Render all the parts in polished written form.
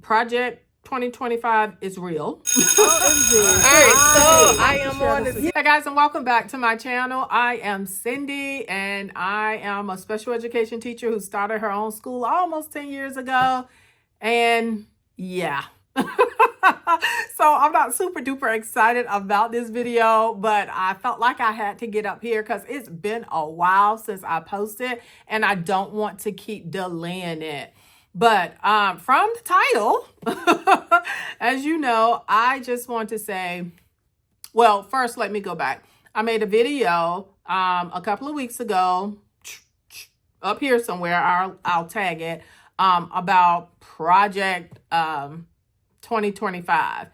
Project 2025 is real. OMG. All right, so I am on this. Hey guys, and welcome back to my channel. I am Cindy, and I am a special education teacher who started her own school almost 10 years ago. And yeah. So I'm not super duper excited about this video, but I felt like I had to get up here because it's been a while since I posted, and I don't want to keep delaying it. But from the title, as you know, I just want to say, well, first, let me go back. I made a video a couple of weeks ago, up here somewhere, I'll tag it, about Project 2025.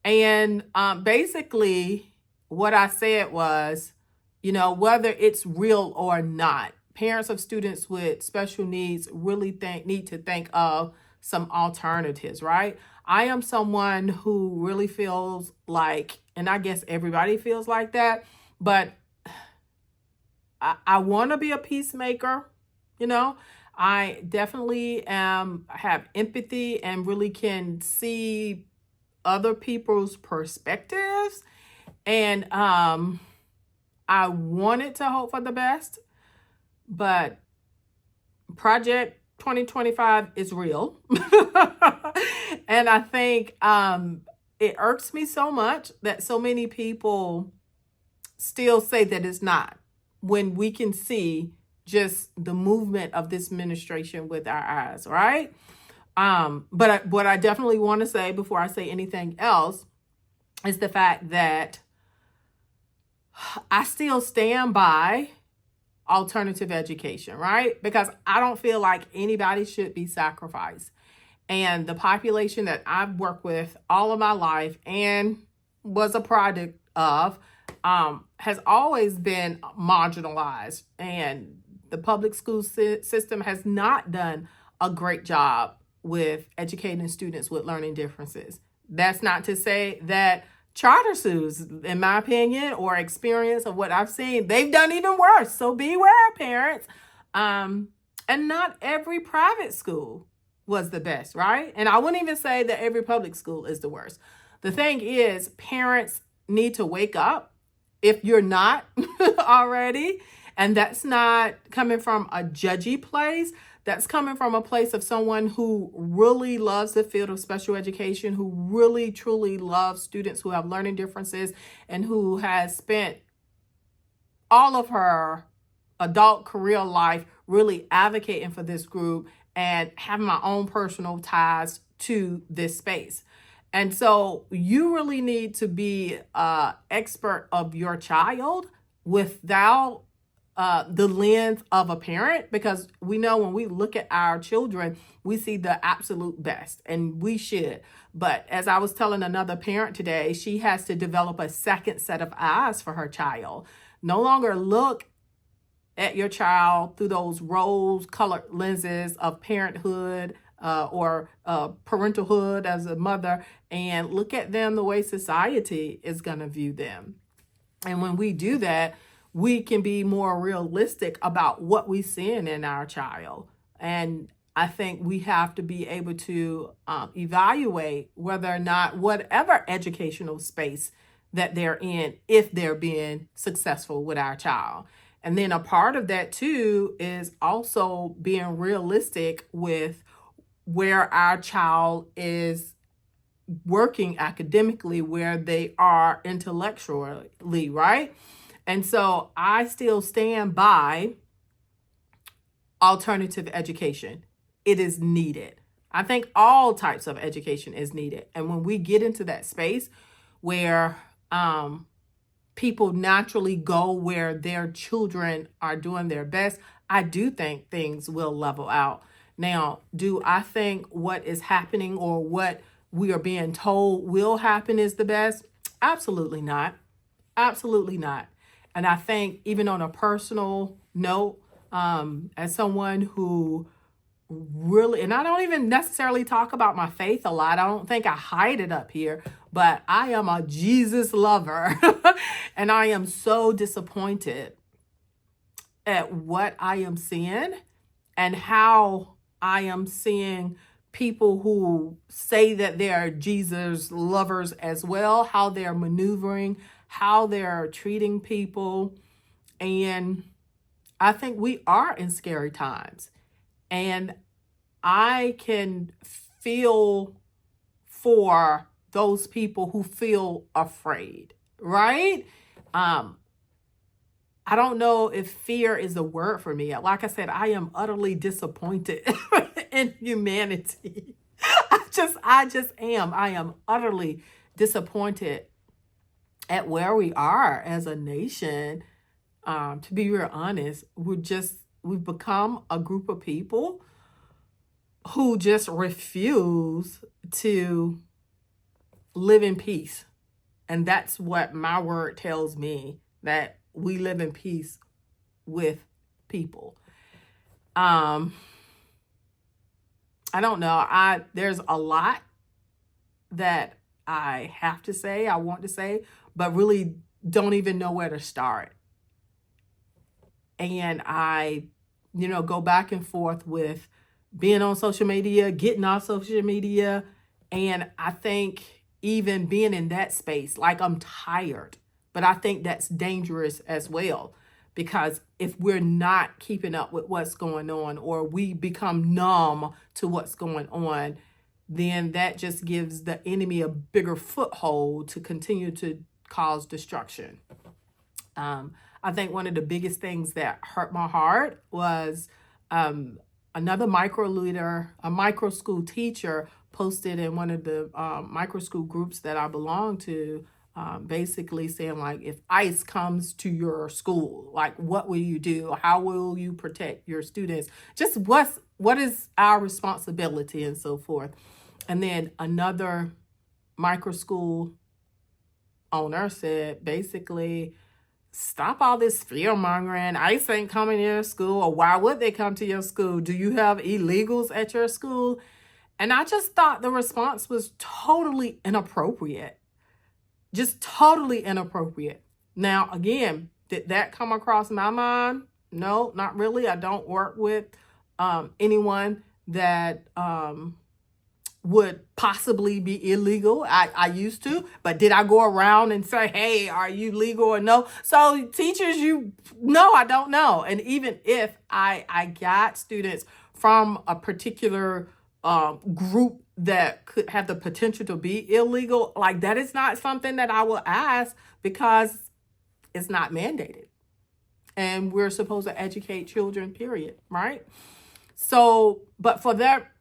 And basically what I said was, you know, whether it's real or not, parents of students with special needs really need to think of some alternatives, right? I am someone who really feels like, and I guess everybody feels like that, but I want to be a peacemaker, you know. I definitely have empathy and really can see other people's perspectives, and I wanted to hope for the best, but Project 2025 is real. And I think it irks me so much that so many people still say that it's not, when we can see just the movement of this administration with our eyes, right? But what I definitely want to say before I say anything else is the fact that I still stand by alternative education, right? Because I don't feel like anybody should be sacrificed. And the population that I've worked with all of my life and was a product of has always been marginalized. And the public school system has not done a great job with educating students with learning differences. That's not to say that charter schools, in my opinion, or experience of what I've seen, they've done even worse. So beware, parents. And not every private school was the best, right? And I wouldn't even say that every public school is the worst. The thing is, parents need to wake up if you're not already. And that's not coming from a judgy place. That's coming from a place of someone who really loves the field of special education, who really, truly loves students who have learning differences, and who has spent all of her adult career life really advocating for this group and having my own personal ties to this space. And so you really need to be an expert of your child without the lens of a parent, because we know when we look at our children, we see the absolute best, and we should. But as I was telling another parent today, she has to develop a second set of eyes for her child. No longer look at your child through those rose-colored lenses of parenthood or parentalhood as a mother, and look at them the way society is going to view them. And when we do that, we can be more realistic about what we're seeing in our child. And I think we have to be able to evaluate whether or not whatever educational space that they're in, if they're being successful with our child. And then a part of that too is also being realistic with where our child is working academically, where they are intellectually, right? And so I still stand by alternative education. It is needed. I think all types of education is needed. And when we get into that space where people naturally go where their children are doing their best, I do think things will level out. Now, do I think what is happening or what we are being told will happen is the best? Absolutely not. Absolutely not. And I think even on a personal note, as someone who really, and I don't even necessarily talk about my faith a lot. I don't think I hide it up here, but I am a Jesus lover. And I am so disappointed at what I am seeing and how I am seeing people who say that they're Jesus lovers as well, how they're maneuvering, how they're treating people. And I think we are in scary times. And I can feel for those people who feel afraid, right? Um, I don't know if fear is a word for me. Like I said, I am utterly disappointed in humanity. I just am. I am utterly disappointed at where we are as a nation. To be real honest, we've become a group of people who just refuse to live in peace. And that's what my word tells me, that we live in peace with people. I don't know. There's a lot that I have to say, I want to say, but really don't even know where to start. And I, go back and forth with being on social media, getting off social media. And I think even being in that space, like I'm tired, but I think that's dangerous as well. Because if we're not keeping up with what's going on, or we become numb to what's going on, then that just gives the enemy a bigger foothold to continue to cause destruction. I think one of the biggest things that hurt my heart was another a micro school teacher posted in one of the micro school groups that I belong to, basically saying, like, if ICE comes to your school, like, what will you do? How will you protect your students? Just what is our responsibility, and so forth. And then another micro school owner said, basically, stop all this fear mongering. ICE ain't coming to your school, or why would they come to your school? Do you have illegals at your school? And I just thought the response was totally inappropriate. Just totally inappropriate. Now, again, did that come across my mind? No, not really. I don't work with anyone that would possibly be illegal. I used to, but did I go around and say, hey, are you legal or no? So teachers, no, I don't know. And even if I got students from a particular group that could have the potential to be illegal, like, that is not something that I will ask, because it's not mandated. And we're supposed to educate children, period, right? So, but for that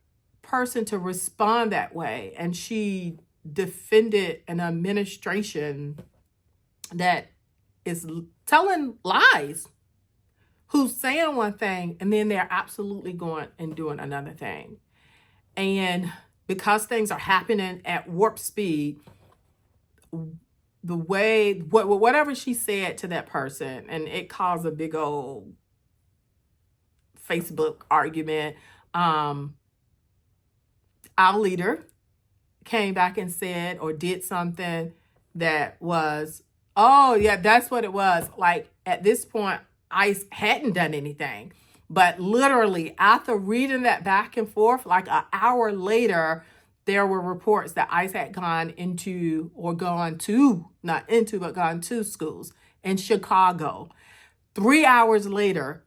person to respond that way, and she defended an administration that is telling lies, who's saying one thing and then they're absolutely going and doing another thing. And because things are happening at warp speed, the way whatever she said to that person, and it caused a big old Facebook argument. Our leader came back and said or did something that was, oh yeah, that's what it was. Like, at this point, ICE hadn't done anything. But literally, after reading that back and forth, like an hour later, there were reports that ICE had gone to schools in Chicago. 3 hours later,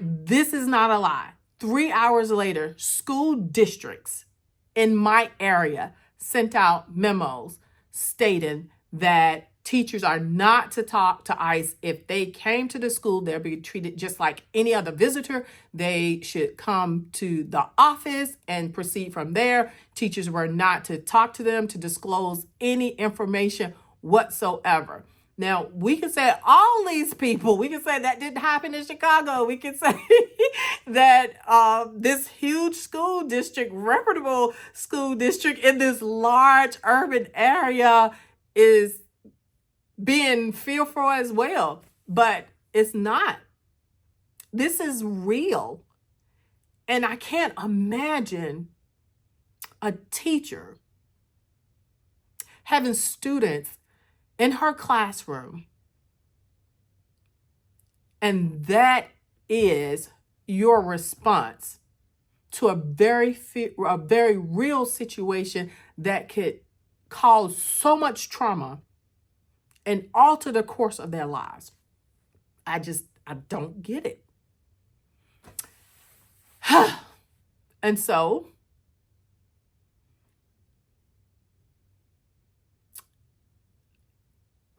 this is not a lie. 3 hours later, school districts in my area sent out memos stating that teachers are not to talk to ICE. If they came to the school, they'll be treated just like any other visitor. They should come to the office and proceed from there. Teachers were not to talk to them, to disclose any information whatsoever. Now, we can say all these people, we can say that didn't happen in Chicago. We can say that this huge school district, reputable school district in this large urban area, is being fearful as well. But it's not. This is real. And I can't imagine a teacher having students in her classroom, and that is your response to a very real situation that could cause so much trauma and alter the course of their lives. I don't get it. And so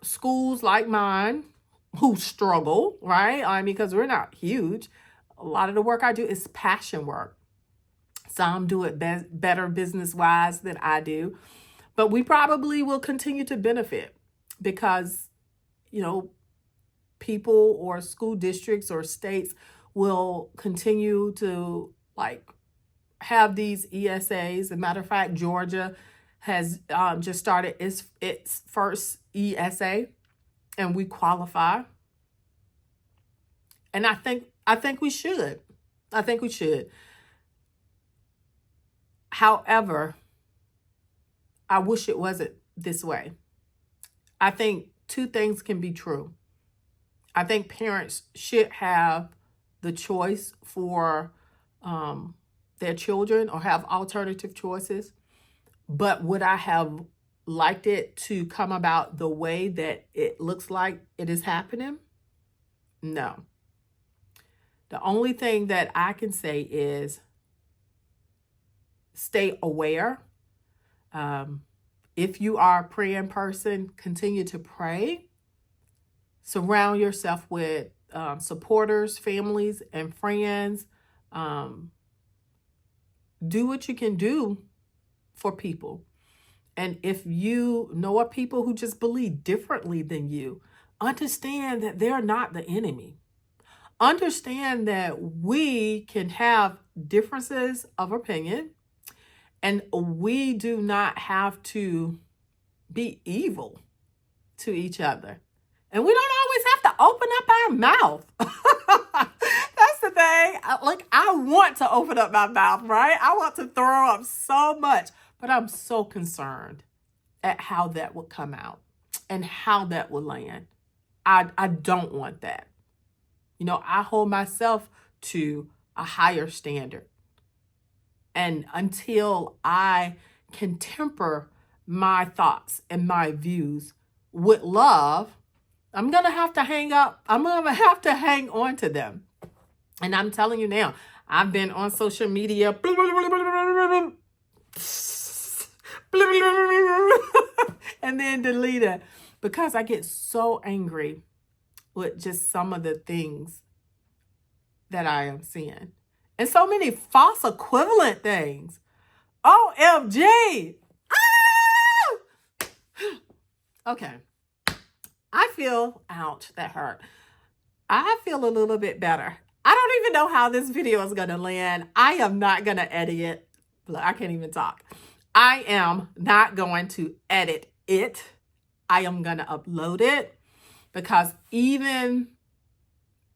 schools like mine who struggle, right? I mean, because we're not huge. A lot of the work I do is passion work. Some do it better business-wise than I do. But we probably will continue to benefit because, people or school districts or states will continue to have these ESAs. As a matter of fact, Georgia has just started its first ESA, and we qualify. And I think we should. I think we should. However, I wish it wasn't this way. I think two things can be true. I think parents should have the choice for their children or have alternative choices. But would I have liked it to come about the way that it looks like it is happening? No. The only thing that I can say is stay aware. If you are a praying person, continue to pray. Surround yourself with supporters, families, and friends. Do what you can do for people. And if you know of people who just believe differently than you, understand that they're not the enemy. Understand that we can have differences of opinion, and we do not have to be evil to each other. And we don't always have to open up our mouth. That's the thing. I want to open up my mouth, right? I want to throw up so much, but I'm so concerned at how that would come out and how that would land. I don't want that. I hold myself to a higher standard. And until I can temper my thoughts and my views with love, I'm going to have to hang up. I'm going to have to hang on to them. And I'm telling you now, I've been on social media and then delete it because I get so angry with just some of the things that I am seeing. And so many false equivalent things. OMG. Ah! Okay. I feel, ouch, that hurt. I feel a little bit better. I don't even know how this video is going to land. I am not going to edit it. Look, I can't even talk. I am not going to edit it. I am going to upload it because even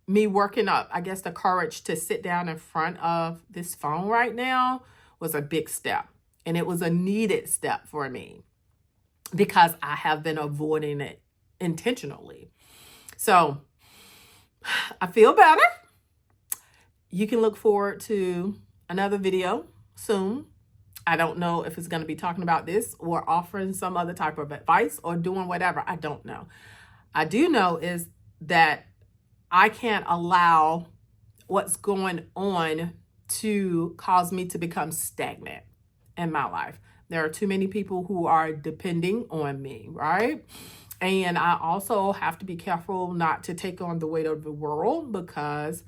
me working up, I guess, the courage to sit down in front of this phone right now was a big step. And it was a needed step for me because I have been avoiding it intentionally. So I feel better. You can look forward to another video soon. I don't know if it's going to be talking about this or offering some other type of advice or doing whatever. I don't know. I do know is that I can't allow what's going on to cause me to become stagnant in my life. There are too many people who are depending on me, right? And I also have to be careful not to take on the weight of the world because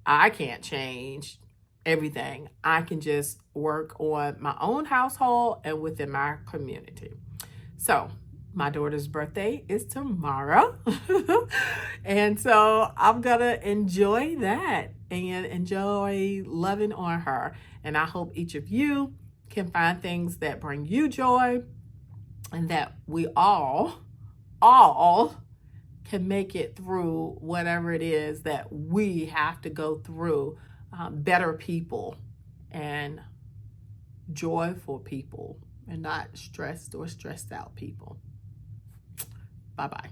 I can't change everything. I can just work on my own household and within my community. So my daughter's birthday is tomorrow. And so I'm going to enjoy that and enjoy loving on her. And I hope each of you can find things that bring you joy and that we all can make it through whatever it is that we have to go through, better people and joyful people and not stressed or stressed out people. Bye-bye.